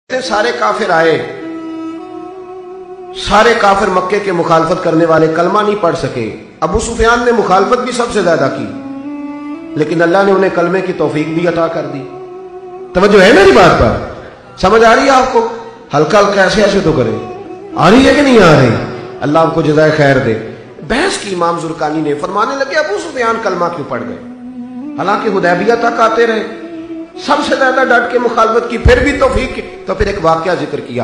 सारे काफिर आए, सारे काफिर मक्के के मुखालफत करने वाले कलमा नहीं पढ़ सके। अबू सुफियान ने मुखालफत भी सबसे ज्यादा की, लेकिन अल्लाह ने उन्हें कलमे की तौफीक भी अता कर दी। तवज्जो है मेरी बात पर? समझ आ रही है आपको? हल्का हल्का ऐसे ऐसे तो करे, आ रही है कि नहीं आ रही? अल्लाह आपको जज़ाए खैर दे। बहस की इमाम जुरकानी ने, फरमाने लगे अबू सुफियान कलमा क्यों पढ़ गए, हालांकि हुदैबिया तक आते रहे, सबसे ज्यादा डट के मुखालफत की, फिर भी तौफीक की। तो फिर एक वाकया जिक्र किया,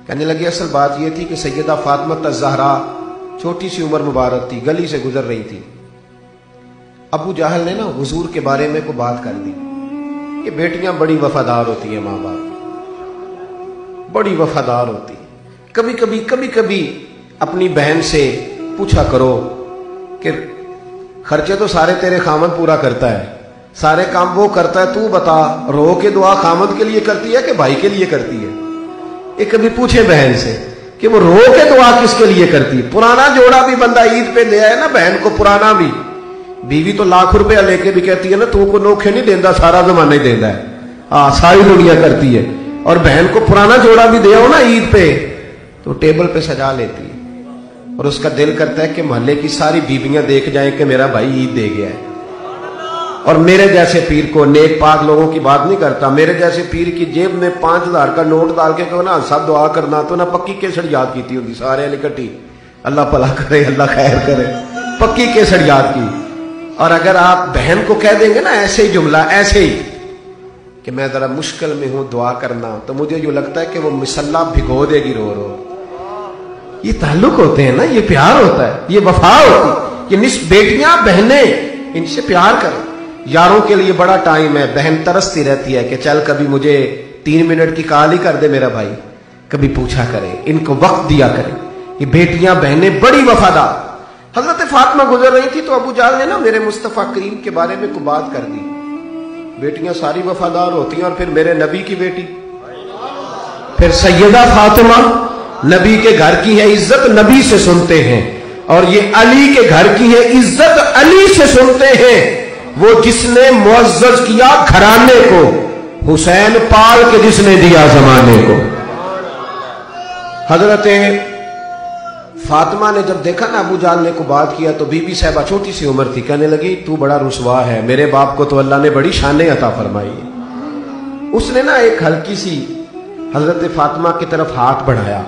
कहने लगे असल बात यह थी कि सैयदा फातिमा ज़हरा छोटी सी उम्र मुबारक थी, गली से गुजर रही थी। अबू जहल ने ना हुजूर के बारे में को बात कर दी कि बेटियां बड़ी वफादार होती हैं, माँ बाप बड़ी वफादार होती, कभी कभी अपनी बहन से पूछा करो कि खर्चे तो सारे तेरे खामद पूरा करता है, सारे काम वो करता है, तू बता रो के दुआ खामद के लिए करती है कि भाई के लिए करती है? ये कभी पूछे बहन से कि वो रो के दुआ किसके लिए करती है? पुराना जोड़ा भी बंदा ईद पे दे आए ना बहन को, पुराना भी, बीवी तो लाख रुपया लेके भी कहती है ना तू को नोखे नहीं देता, सारा जमाना ही देता है, हाँ सारी दुनिया करती है। और बहन को पुराना जोड़ा भी दे आओ ना ईद पे तो टेबल पे सजा लेती है, और उसका दिल करता है कि मोहल्ले की सारी बीबियां देख जाएं कि मेरा भाई ईद दे गया है। और मेरे जैसे पीर को, नेक पाक लोगों की बात नहीं करता, मेरे जैसे पीर की जेब में 5000 का नोट डाल के कहो ना सब दुआ करना, तो ना पक्की केसड़ याद की होती सारे इकट्ठी, अल्लाह भला करे अल्लाह खैर करे, पक्की केसड़ याद की। और अगर आप बहन को कह देंगे ना ऐसे ही जुमला, ऐसे ही कि मैं जरा मुश्किल में हूं दुआ करना, तो मुझे जो लगता है कि वो मिसल्ला भिगो देगी रो रो। ये ताल्लुक होते हैं ना, ये प्यार होता है, ये वफा होती है, ये बेटियां बहनें इनसे प्यार करें। यारों के लिए बड़ा टाइम है, बहन तरसती रहती है कि चल कभी मुझे 3 मिनट की कॉल ही कर दे मेरा भाई, कभी पूछा करें, इनको वक्त दिया करें। ये बेटियां बहनें बड़ी वफादार। हजरत फातिमा गुजर रही थी तो अबू जहल ने ना मेरे मुस्तफा करीम के बारे में कोई बात कर दी, बेटियां सारी वफादार होती हैं, और फिर मेरे नबी की बेटी, फिर सैयदा फातिमा नबी के घर की है, इज्जत नबी से सुनते हैं, और ये अली के घर की है, इज्जत अली से सुनते हैं। वो जिसने मुअज़्ज़ज़ किया घराने को, हुसैन पाल के जिसने दिया जमाने को। हजरत फातिमा ने जब देखा ना अबू जहल ने को बात किया, तो बीबी साहबा छोटी सी उम्र थी, कहने लगी तू बड़ा रुसवा है, मेरे बाप को तो अल्लाह ने बड़ी शान अता फरमाई है। उसने ना एक हल्की सी हजरत फातिमा की तरफ हाथ बढ़ाया,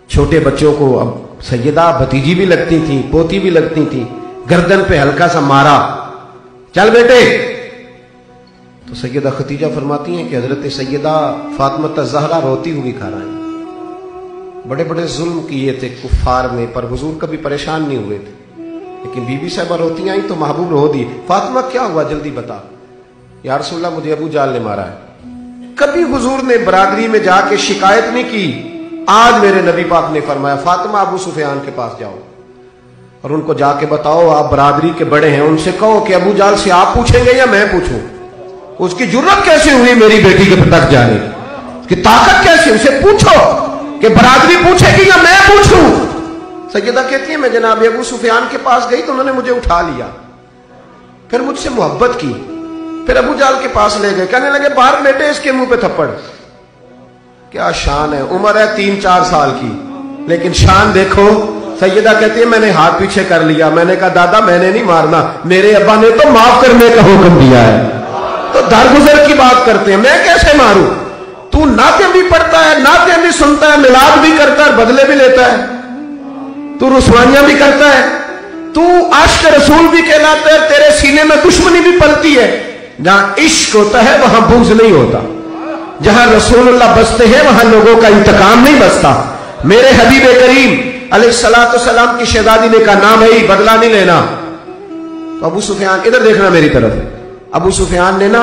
छोटे बच्चों को, अब सैयदा भतीजी भी लगती थी, पोती भी लगती थी, गर्दन पे हल्का सा मारा, चल बेटे। तो सैयदा खतीजा फरमाती हैं कि हजरत सैयदा फातिमा ज़हरा रोती हुई घर आई। बड़े बड़े जुल्म किए थे कुफ्फार ने, पर हुजूर कभी परेशान नहीं हुए थे, लेकिन बीबी साहबा रोती आई तो महबूब रो दी। फातिमा क्या हुआ जल्दी बता। या रसूलल्लाह मुझे अबू जहल ने मारा है। कभी हुजूर ने बरादरी में जाके शिकायत नहीं की। आज मेरे नबी पाक ने फरमाया फातिमा अबू सुफियान के पास जाओ और उनको जाके बताओ, आप बरादरी के बड़े हैं, उनसे कहो कि अबू जहल से आप पूछेंगे या मैं पूछूं? उसकी जुर्रत कैसे हुई मेरी बेटी के तक जाने की, उसकी ताकत कैसी? उसे पूछो कि बरादरी पूछेगी या मैं पूछूं? सैयदा कहती है मैं जनाब अबू सुफियान के पास गई तो उन्होंने मुझे उठा लिया, फिर मुझसे मोहब्बत की, फिर अबू जहल के पास ले गए, कहने लगे बाहर बेटे इसके मुंह पे थप्पड़। क्या शान है, उम्र है 3-4 साल की, लेकिन शान देखो। सैयदा कहती है मैंने हाथ पीछे कर लिया, मैंने कहा दादा मैंने नहीं मारना, मेरे अब्बा ने तो माफ करने का हुक्म दिया है। तो दरगुजर की बात करते हैं, मैं कैसे मारूं? तू नाते भी पढ़ता है, नाते भी सुनता है, मिलाद भी करता है, बदले भी लेता है, तू रुसवानियां भी करता है, तू आशिक रसूल भी कहलाता है, तेरे सीने में दुश्मनी भी पलती है। जहां इश्क होता है वहां बुग़्ज़ नहीं होता, जहां रसूलुल्लाह बसते हैं वहां लोगों का इंतकाम नहीं बसता। मेरे हबीब करीम अलैहिस्सलाम की शहजादी ने कहा ना भाई बदला नहीं लेना। तो अबू सुफियान, इधर देखना मेरी तरफ, अबू सुफियान ने ना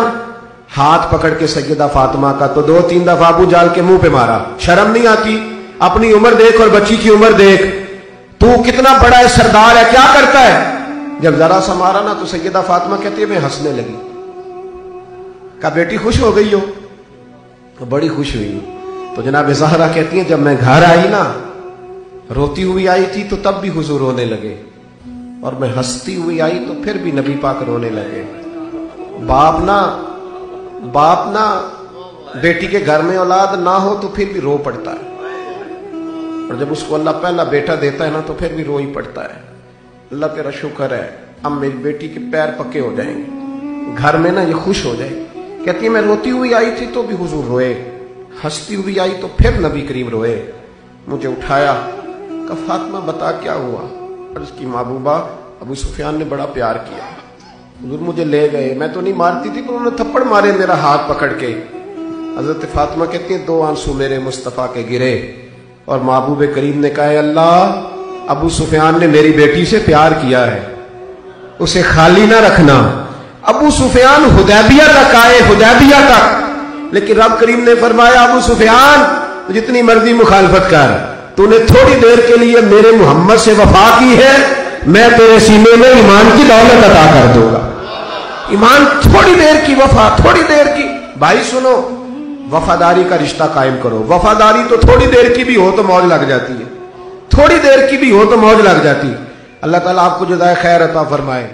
हाथ पकड़ के सैयदा फातिमा का तो 2-3 दफा अबू जहल के मुंह पे मारा। शर्म नहीं आती? अपनी उम्र देख और बच्ची की उम्र देख, तू कितना बड़ा है, सरदार है, क्या करता है? जब जरा सा मारा ना तो सैयदा फातिमा कहती है मैं हंसने लगी। कहा बेटी खुश हो गई हो? तो बड़ी खुश हुई। तो जनाब ज़हरा कहती है जब मैं घर आई ना, रोती हुई आई थी तो तब भी हुजूर रोने लगे, और मैं हंसती हुई आई तो फिर भी नबी पाक रोने लगे। बाप ना बेटी के घर में औलाद ना हो तो फिर भी रो पड़ता है, और जब उसको अल्लाह पहला बेटा देता है ना तो फिर भी रो ही पड़ता है। अल्लाह तेरा शुक्र है, अब मेरी बेटी के पैर पक्के हो जाएंगे, घर में ना ये खुश हो जाएगी। कहती है मैं रोती हुई आई थी तो भी हुजूर रोए, हंसती हुई आई तो फिर नबी करीम रोए। मुझे उठाया, कहा फातिमा बता क्या हुआ। अर्ज की महबूबा अबू सुफियान ने बड़ा प्यार किया, हुजूर मुझे ले गए, मैं तो नहीं मारती थी पर उन्होंने थप्पड़ मारे मेरा हाथ पकड़ के। हजरत फातिमा कहती है 2 आंसू मेरे मुस्तफा के गिरे और महबूब करीम ने कहा अल्लाह अबू सुफियान ने मेरी बेटी से प्यार किया है, उसे खाली ना रखना। अबू सुफियान हुदैबिया तक आए, हुदैबिया तक, लेकिन रब करीम ने फरमाया अबू सुफियान जितनी मर्जी मुखालफत कर, तूने थोड़ी देर के लिए मेरे मोहम्मद से वफा की है, मैं तेरे सीने में ईमान की दौलत अता कर दूंगा। ईमान थोड़ी देर की वफा, थोड़ी देर की। भाई सुनो, वफादारी का रिश्ता कायम करो। वफादारी तो थोड़ी देर की भी हो तो मौज लग जाती है, थोड़ी देर की भी हो तो मौज लग जाती है। अल्लाह ताला आपको जज़ाए खैर अता फरमाए।